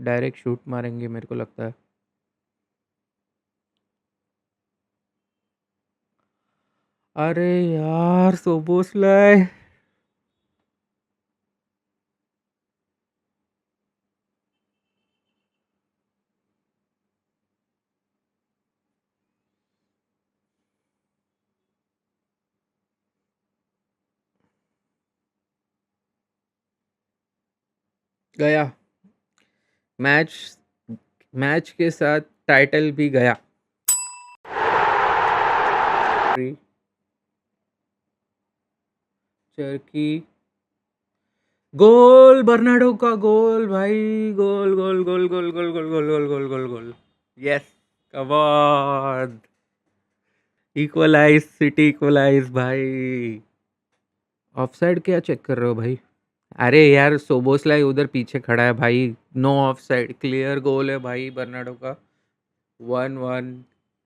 Direct shoot मारेंगे मेरे को लगता है। अरे यार सोबोसलाय गया। मैच मैच के साथ टाइटल भी गया। चरकी गोल, बर्नाडो का गोल भाई। Goal goal goal goal goal goal goal goal goal goal goal. Yes, come on. Equalise, City equalise भाई। ऑफसाइड क्या चेक कर रहे हो भाई? अरे यार सोबोसलाई उधर पीछे खड़ा है भाई। नो ऑफसाइड, क्लियर गोल है भाई बर्नाडो का। 1-1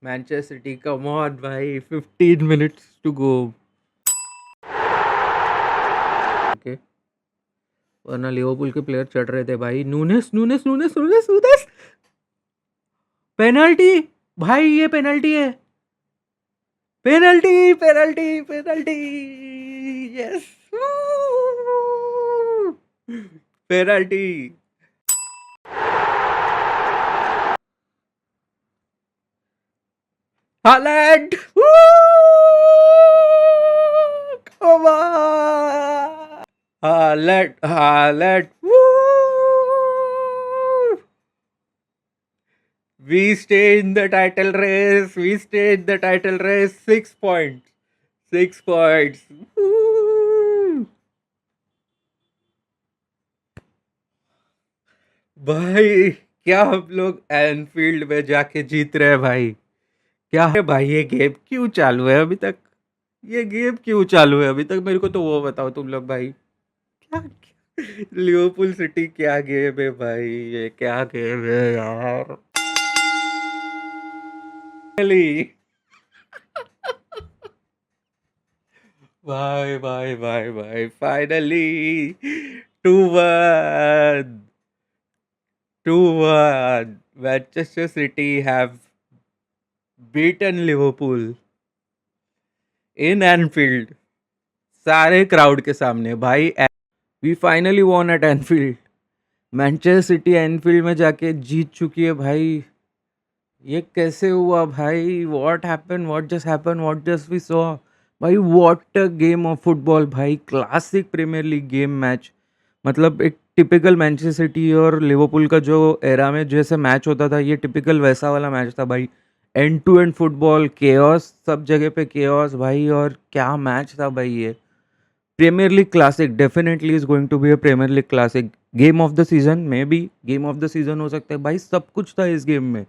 मैनचेस्टर सिटी। कम ऑन भाई, 15 मिनट्स टू गो। ओके, वरना लिवरपूल के प्लेयर चढ़ रहे थे भाई। Nunez Nunez Nunez Nunez Nunez. Penalty भाई, ये पेनल्टी है। Penalty penalty penalty. Yes, penalty. Haaland, come on. Haaland Haaland, we stay in the title race. We stay in the title race. 6 points. 6 points. Woo! भाई क्या हम लोग Enfield में जाके जीत रहे हैं भाई। क्या है भाई, ये गेम क्यों चालू है अभी तक? ये गेम क्यों चालू है अभी तक? मेरे को तो वो बताओ तुम लोग भाई। क्या लिवरपूल सिटी क्या गेम है भाई? ये क्या गेम है यार? भाई भाई भाई भाई, finally 2-1, 2-1 Manchester City have beaten Liverpool in Anfield, सारे क्राउड के सामने भाई। We finally won at Anfield. Manchester City Anfield में जाके जीत चुकी है भाई। ये कैसे हुआ भाई? What happen, what just happen, what just we saw भाई? What a game of football भाई। Classic premier league game match. मतलब एक टिपिकल मैनचेस्टर सिटी और लिवरपूल का जो एरा में जैसे मैच होता था, ये टिपिकल वैसा वाला मैच था भाई। End to end football, chaos, सब जगह पे केओस भाई। और क्या मैच था भाई ये। Premier League classic, definitely is going to be a Premier League classic. Game of the season में भी, गेम ऑफ द सीजन हो सकता है भाई। सब कुछ था इस गेम में।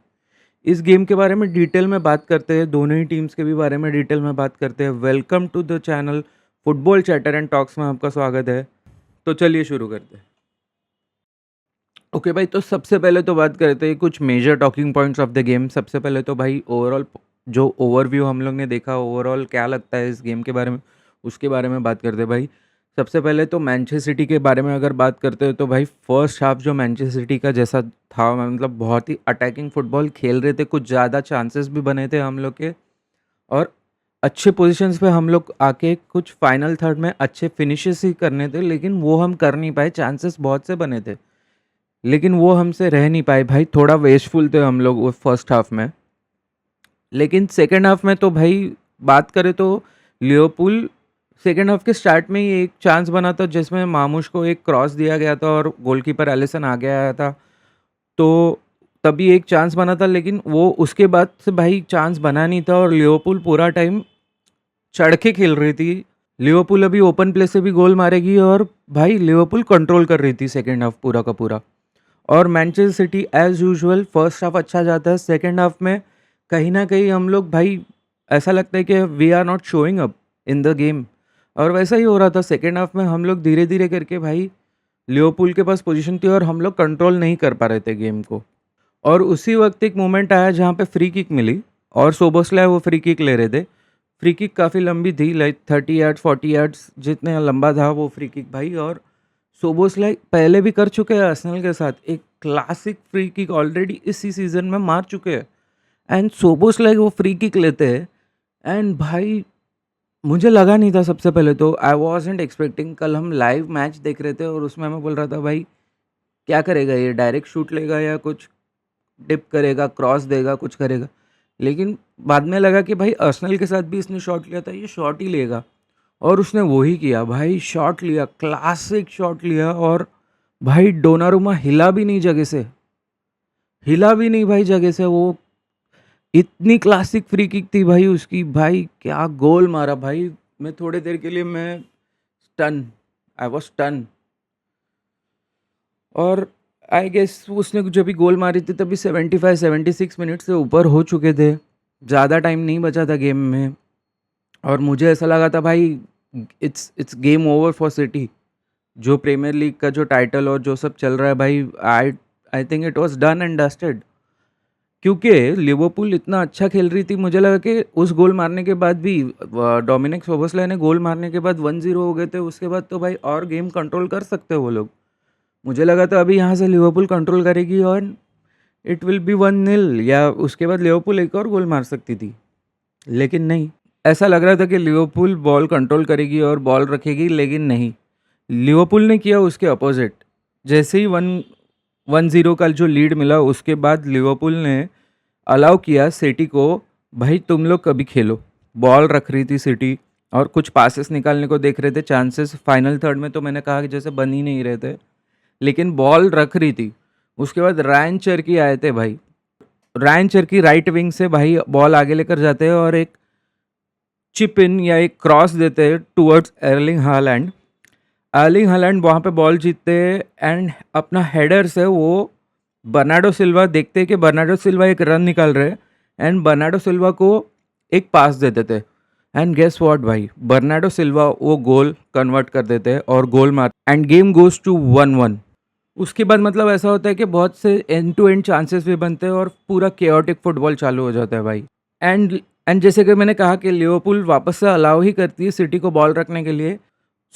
इस गेम के बारे में डिटेल में बात करते हैं, दोनों ही टीम्स के भी बारे में डिटेल में बात करते हैं। Welcome to the channel Football Chatter and Talks में आपका स्वागत है। तो चलिए शुरू करते हैं। ओके भाई, तो सबसे पहले तो बात करते हैं कुछ major talking points of the game. सबसे पहले तो भाई ओवरऑल जो ओवरव्यू हम लोग ने देखा, ओवरऑल क्या लगता है इस गेम के बारे में, उसके बारे में बात करते हैं भाई। सबसे पहले तो मैनचेस्टर सिटी के बारे में अगर बात करते हैं तो भाई फर्स्ट हाफ जो मैनचेस्टर सिटी का जैसा था, मतलब बहुत ही अटैकिंग फुटबॉल खेल रहे थे। कुछ ज़्यादा चांसेस भी बने थे हम लोग के, और अच्छे पोजीशंस पे हम लोग आके कुछ फाइनल थर्ड में अच्छे फिनिशेस ही करने थे, लेकिन वो हम कर नहीं पाए। चांसेस बहुत से बने थे लेकिन वो हमसे रह नहीं पाए भाई। थोड़ा वेस्टफुल थे हम लोग वो फर्स्ट हाफ में। लेकिन सेकेंड हाफ में तो भाई बात करें तो लिवरपूल सेकेंड हाफ के स्टार्ट में ही एक चांस बना था जिसमें मामूश को एक क्रॉस दिया गया था और गोलकीपर एलिसन आगे आया था। तो तभी एक चांस बना था, लेकिन वो उसके बाद से भाई चांस बना नहीं था। और लिवरपूल पूरा टाइम चढ़ के खेल रही थी। लिवरपूल अभी ओपन प्ले से भी गोल मारेगी, और भाई लिवरपूल कंट्रोल कर रही थी सेकेंड हाफ पूरा का पूरा। और Manchester City as usual first half अच्छा जाता है, सेकेंड हाफ में कहीं ना कहीं हम लोग भाई ऐसा लगता है कि we are not showing up in the game. और वैसा ही हो रहा था सेकेंड हाफ में। हम लोग धीरे धीरे करके भाई लिवरपूल के पास पोजीशन थी और हम लोग कंट्रोल नहीं कर पा रहे थे गेम को। और उसी वक्त एक मोमेंट आया जहाँ पे फ्री किक मिली, और सोबोसलाय वो फ्री किक ले रहे थे। फ्री किक काफ़ी लंबी थी, लाइक 30 यार्ड्स 40 यार्ड्स जितने लंबा था वो फ्री किक भाई। और सोबोसलाय पहले भी कर चुके हैं अर्सेनल के साथ। एक क्लासिक फ्री किक ऑलरेडी इसी सीज़न में मार चुके हैं एंड सोबोसलाइ वो फ्री किक लेते हैं एंड भाई मुझे लगा नहीं था सबसे पहले तो आई वाज़न्ट एक्सपेक्टिंग कल हम लाइव मैच देख रहे थे और उसमें मैं बोल रहा था भाई क्या करेगा ये डायरेक्ट शूट लेगा या कुछ डिप करेगा, क्रॉस देगा, कुछ करेगा। लेकिन बाद में लगा कि भाई अर्सेनल के साथ भी इसने शॉट लिया था, ये शॉट ही लेगा और उसने वो ही किया भाई शॉट लिया, क्लासिक शॉट लिया और भाई डोनारुमा हिला भी नहीं जगह से, हिला भी नहीं भाई जगह से वो इतनी क्लासिक फ्री किक थी भाई उसकी, भाई क्या गोल मारा भाई! मैं थोड़ी देर के लिए मैं स्टन, आई वाज़ स्टन और आई गेस उसने जब भी गोल मारी थी तभी 75-76 मिनट से ऊपर हो चुके थे। ज़्यादा टाइम नहीं बचा था गेम में और मुझे ऐसा लगा था भाई it's game over for city. जो प्रीमियर लीग का जो टाइटल और जो सब चल रहा है भाई I I think it was done and dusted. क्योंकि लिवरपूल इतना अच्छा खेल रही थी, मुझे लगा कि उस गोल मारने के बाद भी डोमिनिक सोबोसलाइ ने गोल मारने के बाद 1-0 हो गए थे, उसके बाद तो भाई और गेम कंट्रोल कर सकते हैं वो लोग। मुझे लगा था अभी यहाँ से लिवरपूल कंट्रोल करेगी और इट विल बी 1-0 या उसके बाद लिवरपूल एक और गोल मार सकती थी, लेकिन नहीं। ऐसा लग रहा था कि लिवरपूल बॉल कंट्रोल करेगी और बॉल रखेगी, लेकिन नहीं, लिवरपूल ने किया उसके अपोजिट। जैसे ही 1-0 का जो लीड मिला उसके बाद लिवरपूल ने अलाउ किया सिटी को, भाई तुम लोग कभी खेलो। बॉल रख रही थी सिटी और कुछ पासेस निकालने को देख रहे थे, चांसेस फाइनल थर्ड में तो मैंने कहा कि जैसे बन ही नहीं रहे थे, लेकिन बॉल रख रही थी। उसके बाद रायन चर्की आए थे भाई, रायन चर्की राइट विंग से भाई बॉल आगे लेकर जाते हैं और एक चिप इन या एक क्रॉस देते हैं towards Erling Holland. Erling Holland वहाँ पे बॉल जीतते हैं एंड अपना हेडर से वो बर्नार्डो सिल्वा देखते हैं कि बर्नार्डो सिल्वा एक रन निकाल रहे हैं एंड बर्नार्डो सिल्वा को एक पास दे देते हैं एंड गेस व्हाट भाई, बर्नार्डो सिल्वा वो गोल कन्वर्ट कर देते हैं और गोल मार एंड गेम गोज टू 1-1। उसके बाद मतलब ऐसा होता है कि बहुत से एंड टू एंड चांसेस भी बनते हैं और पूरा केओटिक फुटबॉल चालू हो जाता है भाई। एंड जैसे कि मैंने कहा कि लिवरपूल वापस से अलाउ ही करती है सिटी को बॉल रखने के लिए।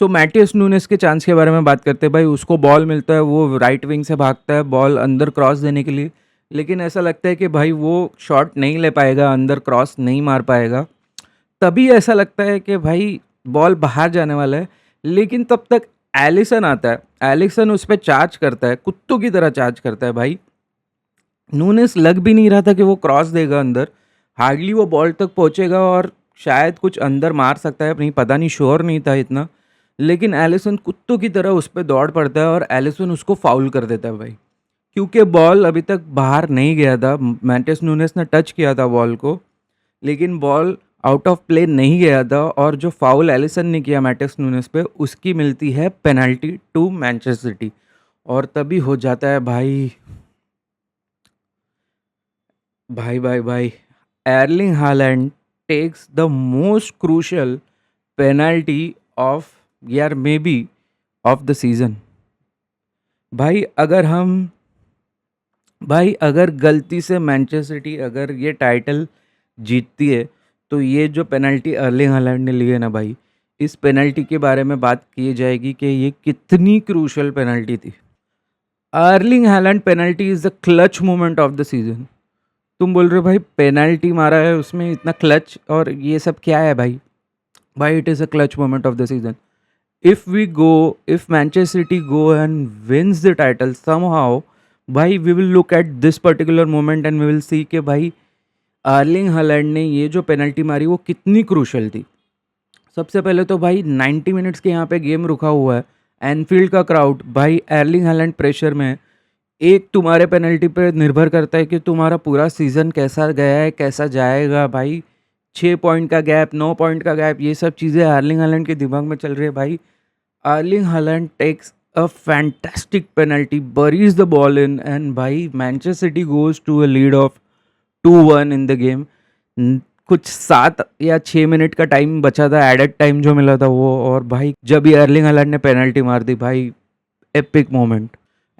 सो मैटियस नूनेस के चांस के बारे में बात करते हैं भाई, उसको बॉल मिलता है, वो राइट विंग से भागता है बॉल अंदर क्रॉस देने के लिए, लेकिन ऐसा लगता है कि भाई वो शॉट नहीं ले पाएगा, अंदर क्रॉस नहीं मार पाएगा। तभी ऐसा लगता है कि भाई बॉल बाहर जाने वाला है, लेकिन तब तक एलिसन आता है, एलिसन उस पर चार्ज करता है, कुत्तों की तरह चार्ज करता है भाई। नूनेस लग भी नहीं रहा था कि वो क्रॉस देगा अंदर, हार्डली वो बॉल तक पहुंचेगा और शायद कुछ अंदर मार सकता है, नहीं पता नहीं, श्योर नहीं था इतना, लेकिन एलिसन कुत्तों की तरह उस पर दौड़ पड़ता है और एलिसन उसको फाउल कर देता है भाई, क्योंकि बॉल अभी तक बाहर नहीं गया था। मैटियस नूनेस ने टच किया था बॉल को, लेकिन बॉल आउट ऑफ प्ले नहीं गया था और जो फाउल एलिसन ने किया मैटियस नूनेस पे, उसकी मिलती है पेनल्टी टू मैनचेस्टर सिटी और तभी हो जाता है भाई भाई भाई भाई Erling Haaland takes the most crucial penalty of यार maybe of the season. भाई अगर गलती से मैनचेस्टर सिटी अगर ये टाइटल जीतती है तो ये जो पेनल्टी अर्लिंग हालैंड ने ली है ना भाई, इस पेनल्टी के बारे में बात की जाएगी कि ये कितनी क्रूशियल पेनल्टी थी। Erling Haaland penalty is the clutch moment of the season. तुम बोल रहे हो भाई पेनल्टी मारा है उसमें इतना क्लच और ये सब क्या है भाई? भाई it is a clutch moment of the season. If Manchester City go and wins the title somehow, भाई we will look at this particular moment and we will see कि भाई अर्लिंग हालैंड ने ये जो पेनल्टी मारी वो कितनी crucial थी। सबसे पहले तो भाई 90 मिनट्स के यहाँ पे गेम रुका हुआ है, एनफील्ड का क्राउड भाई एर्लिंग हालैंड प्रेशर में है। एक तुम्हारे पेनल्टी पे निर्भर करता है कि तुम्हारा पूरा सीज़न कैसा गया है, कैसा जाएगा भाई। 6 पॉइंट का गैप, 9 पॉइंट का गैप, ये सब चीज़ें अर्लिंग हालैंड के दिमाग में चल रही है भाई। Erling Haaland takes a fantastic penalty, buries the ball in and भाई Manchester City goes to a lead of 2-1 in the game. कुछ 7 या 6 मिनट का टाइम बचा था, एडेड टाइम जो मिला था वो, और भाई जब ये अर्लिंग हालैंड ने पेनल्टी मार दी भाई, एपिक मोमेंट।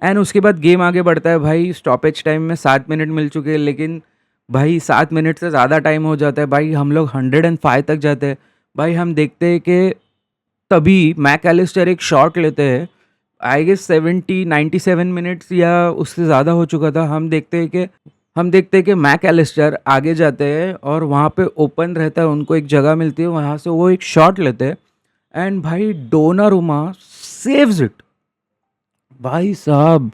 एंड उसके बाद गेम आगे बढ़ता है भाई, स्टॉपेज टाइम में 7 मिनट मिल चुके हैं, लेकिन भाई 7 मिनट से ज़्यादा टाइम हो जाता है भाई, हम लोग 105 तक जाते हैं भाई। हम देखते हैं कि तभी मैक एलिस्टर एक शॉट लेते हैं आई गेस 70-97 मिनट्स या उससे ज़्यादा हो चुका था। हम देखते हैं कि मैक एलिस्टर आगे जाते हैं और वहाँ पे ओपन रहता है, उनको एक जगह मिलती है, वहाँ से वो एक शॉट लेते हैं एंड भाई डोनारुमा सेव्स इट। भाई साहब,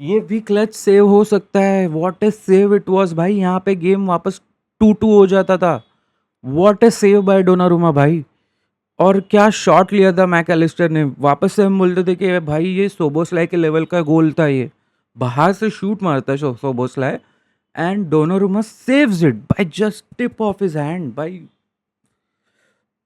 ये भी क्लच सेव हो सकता है। What A save it was भाई, यहाँ पे गेम वापस 2-2 हो जाता था। What A save bye Donnarumma भाई। और क्या शॉट लिया था मैक एलिस्टर ने। वापस से हम बोलते थे कि भाई ये सोबोस्लाई के लेवल का गोल था ये। बाहर से शूट मारता है Szoboszlai and Donnarumma saves it by just tip of his hand भाई।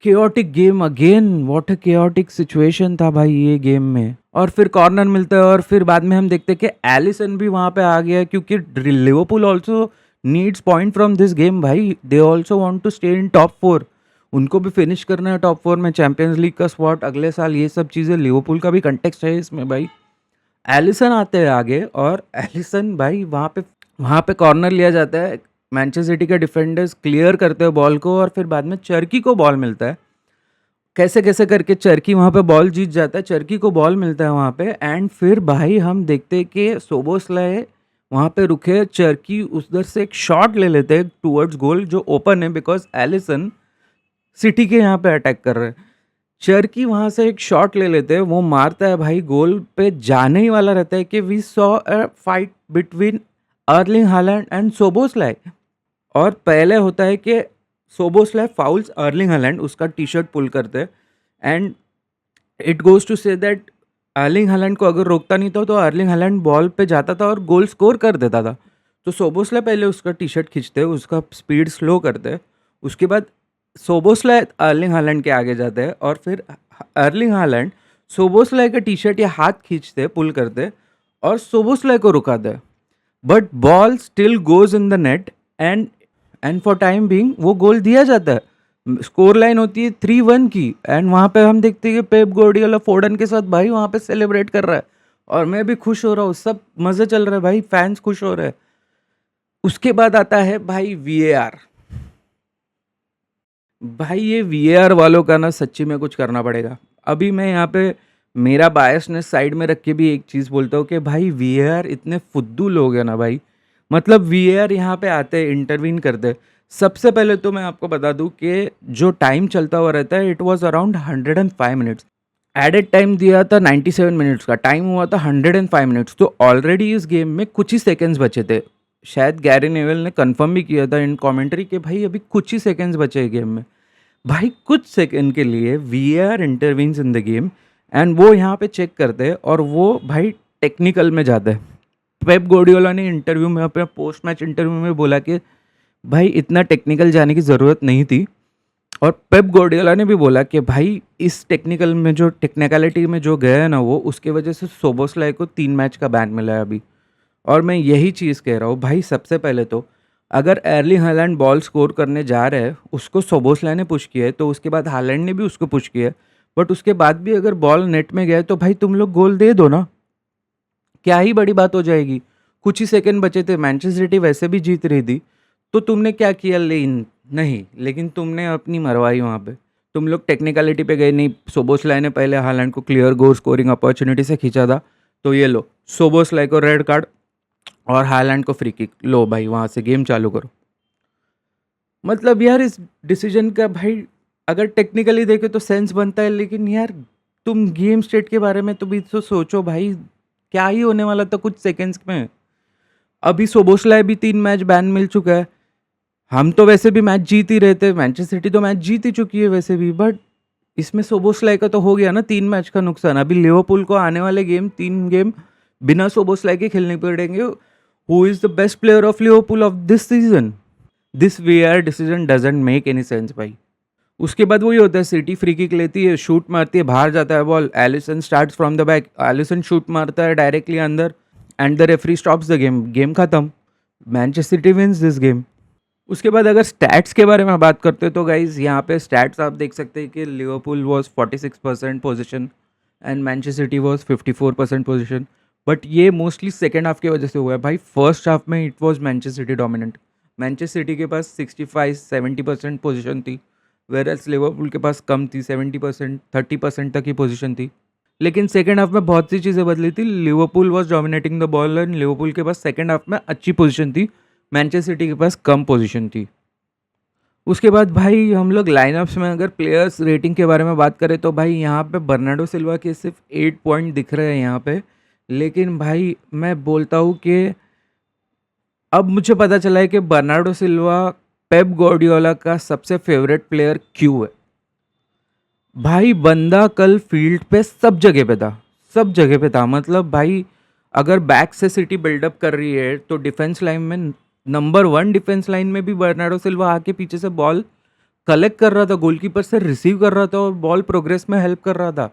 chaotic game again, what a chaotic situation था भाई ये गेम में। और फिर कॉर्नर मिलता है और फिर बाद में हम देखते हैं कि एलिसन भी वहाँ पे आ गया है, क्योंकि Liverpool also needs point from this game भाई। They also want to stay in top 4। उनको भी फिनिश करना है टॉप 4 में, चैंपियंस लीग का स्पॉट अगले साल, ये सब चीज़ें लिवरपूल का भी कंटेक्स्ट है इसमें भाई। एलिसन आते हैं आगे और एलिसन भाई वहाँ पे कॉर्नर लिया जाता है। मैनचेस्टर सिटी के डिफेंडर्स क्लियर करते हैं बॉल को और फिर बाद में चर्की को बॉल मिलता है। कैसे कैसे करके चर्की वहाँ पे बॉल जीत जाता है, चर्की को बॉल मिलता है वहाँ पे एंड फिर भाई हम देखते हैं कि सोबोस्लाई वहाँ पे रुके, चर्की उधर से एक शॉट ले लेते हैं टूवर्ड्स गोल जो ओपन है, बिकॉज एलिसन सिटी के यहाँ पे अटैक कर रहे हैं। चर्की वहाँ से एक शॉट ले लेते हैं, वो मारता है भाई, गोल पे जाने ही वाला रहता है कि we saw a fight between Erling Haaland and Szoboszlai. और पहले होता है कि सोबोस्लाई फाउल्स अर्लिंग हालैंड, उसका टी शर्ट पुल करते and it goes to say that Erling Haaland को अगर रोकता नहीं था तो अर्लिंग हालैंड बॉल पे जाता था और गोल स्कोर कर देता था। तो सोबोस्लाई पहले उसका टी शर्ट खींचते, उसका स्पीड स्लो करते, उसके बाद सोबोस्लाई अर्लिंग हालैंड के आगे जाते हैं और फिर अर्लिंग हालैंड सोबोस्लाई का टी शर्ट या हाथ खींचते पुल करते और सोबोस्लाई को रुकाते, but ball still goes in the net and for time being वो गोल दिया जाता है। स्कोर लाइन होती है 3-1 की एंड वहाँ पे हम देखते हैं कि पेप गार्डियोला फोर्डन के साथ भाई वहाँ पे सेलिब्रेट कर रहा है और मैं भी खुश हो रहा हूँ, सब मज़े चल रहा है भाई, फैंस खुश हो रहे हैं। उसके बाद आता है भाई वीएआर। भाई ये वीएआर वालों का ना सच्ची में कुछ करना पड़ेगा। अभी मैं यहाँ पे मेरा बायसनेस साइड में रख के भी एक चीज़ बोलता हूँ कि भाई वीएआर इतने फुद्दू लोग हैं ना भाई। मतलब वीएआर यहाँ पे आते हैं, इंटरवीन करते हैं। सबसे पहले तो मैं आपको बता दूँ कि जो टाइम चलता हुआ रहता है it was around 105 minutes. Added time दिया था 97 मिनट्स का, टाइम हुआ था 105 मिनट्स। तो ऑलरेडी इस गेम में कुछ ही सेकंड्स बचे थे। शायद गैरी नेवल ने कंफर्म भी किया था इन कमेंट्री कि भाई अभी कुछ ही सेकंड्स बचे हैं गेम में। भाई कुछ सेकंड के लिए VAR intervenes in the game and वो यहाँ पे चेक करते हैं और वो भाई टेक्निकल में जाते हैं। पेप गार्डियोला ने इंटरव्यू में, अपने पोस्ट मैच इंटरव्यू में बोला कि भाई इतना टेक्निकल जाने की ज़रूरत नहीं थी। और पेप गार्डियोला ने भी बोला कि भाई इस टेक्निकल में जो टेक्निकलिटी में जो गया है ना वो, उसके वजह से सोबोस्लाई को 3 मैच का बैन मिला है अभी। और मैं यही चीज़ कह रहा हूँ भाई, सबसे पहले तो अगर एर्लिंग हालैंड बॉल स्कोर करने जा रहे हैं, उसको सोबोस्लाई ने पुश किया है, तो उसके बाद हालैंड ने भी उसको पुश किया है, बट उसके बाद भी अगर बॉल नेट में गया तो भाई तुम लोग गोल दे दो ना, क्या ही बड़ी बात हो जाएगी। कुछ ही सेकंड बचे थे, मैनचेस्टर सिटी वैसे भी जीत रही थी, तो तुमने क्या किया? नहीं, लेकिन तुमने अपनी मरवाई वहाँ पे। तुम लोग टेक्निकलिटी पे गए नहीं। सोबोस्लाई ने पहले हालैंड को क्लियर गोल स्कोरिंग अपॉर्चुनिटी से खींचा था, तो ये लो सोबोस्लाई को रेड कार्ड और हालैंड को फ्री किक, लो भाई वहाँ से गेम चालू करो। मतलब यार इस डिसीजन का भाई अगर टेक्निकली देखे तो सेंस बनता है, लेकिन यार तुम गेम स्टेट के बारे में तो भी तो सोचो भाई, क्या ही होने वाला था कुछ सेकंड्स में। अभी सोबोस्लाई भी 3 मैच बैन मिल चुका है। हम तो वैसे भी मैच जीत ही रहे थे, मैनचेस्टर सिटी तो मैच जीत ही चुकी है वैसे भी, बट इसमें सोबोस्लाई का तो हो गया ना 3 मैच का नुकसान। अभी लिवरपूल को आने वाले गेम 3 गेम बिना सोबोस्लाई के खेलने पड़ेंगे। Who is the best player of Liverpool of this season? This VR decision doesn't make any sense भाई। उसके बाद वही होता है, सिटी फ्री किक लेती है, शूट मारती है, बाहर जाता है ball, Alisson starts from the back, Alisson shoot मारता है डायरेक्टली अंदर and the referee stops the game, game खत्म, Manchester City wins this game. उसके बाद अगर स्टैट्स के बारे में बात करते हैं तो गाइज यहाँ पे स्टैट्स आप देख सकते हैं कि Liverpool was 46% position and Manchester city was 54% position. But ये मोस्टली सेकेंड हाफ की वजह से हुआ है भाई। फर्स्ट हाफ में it was Manchester city dominant. Manchester city के पास 65-70% पोजिशन थी, वेयर एल्स लिवरपूल के पास कम थी, 70% 30% तक ही पोजीशन थी। लेकिन सेकंड हाफ में बहुत सी चीज़ें बदली थी। Liverpool was dominating the ball and Liverpool के पास सेकंड हाफ में अच्छी पोजीशन थी, मैनचेस्टर सिटी के पास कम पोजीशन थी। उसके बाद भाई हम लोग लाइनअप्स में अगर प्लेयर्स रेटिंग के बारे में बात करें तो भाई यहाँ पे बर्नार्डो सिल्वा के सिर्फ 8 पॉइंट दिख रहे हैं यहाँ पे। लेकिन भाई मैं बोलता हूँ कि अब मुझे पता चला है कि बर्नार्डो सिल्वा पेप गार्डियोला का सबसे फेवरेट प्लेयर क्यों है। भाई बंदा कल फील्ड पे सब जगह पे था, सब जगह पे था। मतलब भाई अगर बैक से सिटी बिल्डअप कर रही है तो डिफेंस लाइन में नंबर 1 डिफेंस लाइन में भी बर्नार्डो सिल्वा आके पीछे से बॉल कलेक्ट कर रहा था, गोलकीपर से रिसीव कर रहा था और बॉल प्रोग्रेस में हेल्प कर रहा था।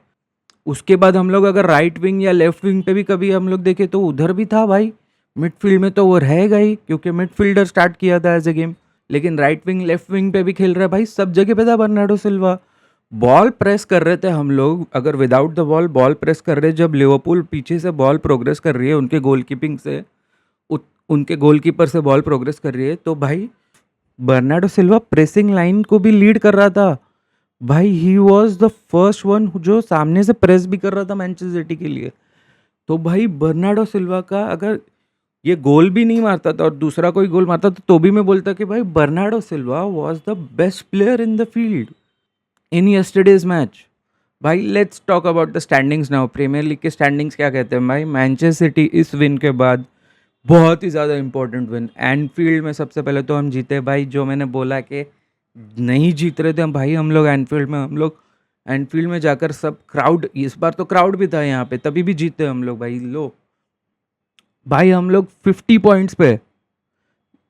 उसके बाद हम लोग अगर राइट विंग या लेफ्ट विंग पे भी कभी हम लोग देखें तो उधर भी था भाई। मिडफील्ड में तो वो रहेगा ही क्योंकि मिडफील्डर स्टार्ट किया था एज ए गेम। लेकिन राइट विंग लेफ्ट विंग पे भी खेल रहा है भाई, सब जगह पे था बर्नार्डो सिल्वा। बॉल प्रेस कर रहे थे हम लोग, अगर विदाउट द बॉल प्रेस कर रहे, जब लिवरपूल पीछे से बॉल प्रोग्रेस कर रही है उनके गोलकीपिंग से, उनके गोलकीपर से बॉल प्रोग्रेस कर रही है, तो भाई बर्नार्डो सिल्वा प्रेसिंग लाइन को भी लीड कर रहा था। भाई he was the first one जो सामने से प्रेस भी कर रहा था मैनचेस्टर सिटी के लिए। तो भाई बर्नार्डो सिल्वा का अगर ये गोल भी नहीं मारता था और दूसरा कोई गोल मारता तो भी मैं बोलता कि भाई Bernardo Silva was the best player in the field in yesterday's match. भाई let's talk about the standings now. Premier league के स्टैंडिंग्स क्या कहते हैं भाई? मैनचेस्टर सिटी इस विन के बाद बहुत ही ज़्यादा इंपॉर्टेंट विन, एनफील्ड में सबसे पहले तो हम जीते भाई। जो मैंने बोला कि नहीं जीत रहे थे हम भाई, हम लोग एनफील्ड में जाकर सब क्राउड, इस बार तो क्राउड भी था यहाँ पे, तभी भी जीते हम लोग भाई। लो भाई हम लोग 50 पॉइंट्स पे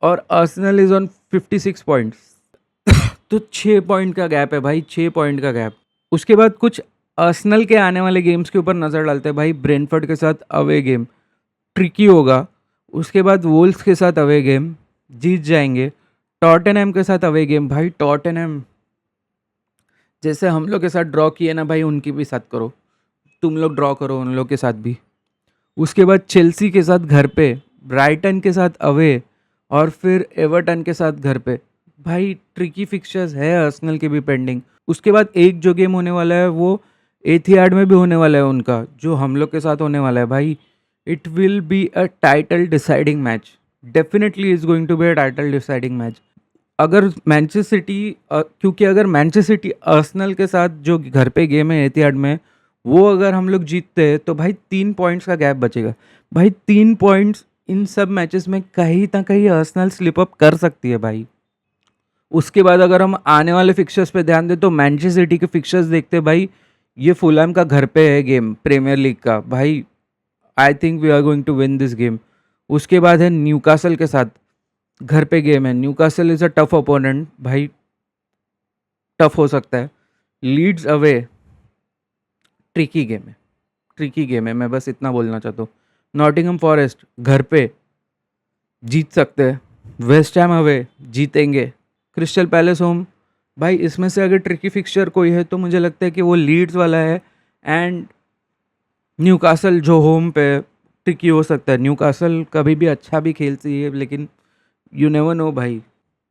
और आर्सेनल इज ऑन 56 पॉइंट्स। तो 6 पॉइंट का गैप है भाई, 6 पॉइंट का गैप। उसके बाद कुछ आर्सेनल के आने वाले गेम्स के ऊपर नज़र डालते हैं भाई। ब्रेंटफोर्ड के साथ अवे गेम ट्रिकी होगा, उसके बाद वोल्स के साथ अवे गेम जीत जाएंगे, टॉटनहम के साथ अवे गेम। भाई टॉटनहम जैसे हम लोग के साथ ड्रॉ किए ना भाई, उनकी भी साथ करो, तुम लोग ड्रॉ करो उन लोग के साथ भी। उसके बाद चेल्सी के साथ घर पे, ब्राइटन के साथ अवे और फिर एवर्टन के साथ घर पे। भाई ट्रिकी फिक्चर्स है आर्सेनल के भी पेंडिंग। उसके बाद एक जो गेम होने वाला है वो एथिहाड में भी होने वाला है उनका, जो हम लोग के साथ होने वाला है भाई। It will be a title deciding match, definitely is going to be a title deciding match. अगर मैनचेस्टर सिटी क्योंकि अगर मैनचेस्टर सिटी आर्सेनल के साथ जो घर पे गेम है एथिहाड में, वो अगर हम लोग जीतते हैं तो भाई 3 पॉइंट्स का गैप बचेगा। भाई 3 पॉइंट्स इन सब मैचेस में कहीं ना कहीं आर्सेनल स्लिप अप कर सकती है भाई। उसके बाद अगर हम आने वाले फिक्चर्स पे ध्यान दें तो मैनचेस्टर सिटी के फिक्चर्स देखते हैं भाई। ये फुलहैम का घर पे है गेम प्रीमियर लीग का भाई, I think we are going to win this game. उसके बाद है न्यूकासल के साथ घर पे गेम है, Newcastle is a tough opponent भाई, टफ हो सकता है। लीड्स अवे ट्रिकी गेम है, ट्रिकी गेम है, मैं बस इतना बोलना चाहता हूँ। नॉटिंघम फॉरेस्ट घर पे जीत सकते हैं, वेस्ट हैम अवे जीतेंगे, क्रिस्टल पैलेस होम। भाई इसमें से अगर ट्रिकी फिक्सचर कोई है तो मुझे लगता है कि वो लीड्स वाला है। एंड न्यूकासल जो होम पे ट्रिकी हो सकता है, न्यूकासल कभी भी अच्छा भी खेलती है लेकिन यू नेवर नो भाई।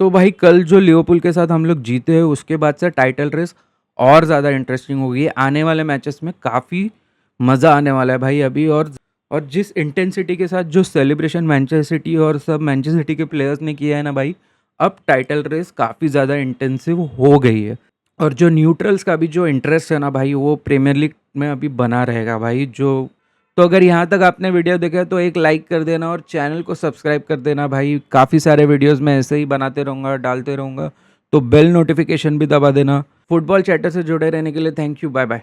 तो भाई कल जो लिवरपूल के साथ हम लोग जीते हैं उसके बाद से टाइटल रेस और ज़्यादा इंटरेस्टिंग हो गई है। आने वाले मैचेस में काफ़ी मज़ा आने वाला है भाई अभी। और जिस इंटेंसिटी के साथ जो सेलिब्रेशन मैनचेस्टर सिटी और सब मैनचेस्टर सिटी के प्लेयर्स ने किया है ना भाई, अब टाइटल रेस काफ़ी ज़्यादा इंटेंसिव हो गई है। और जो न्यूट्रल्स का भी जो इंटरेस्ट है ना भाई, वो प्रीमियर लीग में अभी बना रहेगा भाई। तो अगर यहाँ तक आपने वीडियो देखा तो एक लाइक कर देना और चैनल को सब्सक्राइब कर देना भाई। काफ़ी सारे वीडियोस मैं ऐसे ही बनाते रहूँगा, डालते रहूँगा, तो बेल नोटिफिकेशन भी दबा देना। फुटबॉल चैटर से जुड़े रहने के लिए थैंक यू, बाय बाय।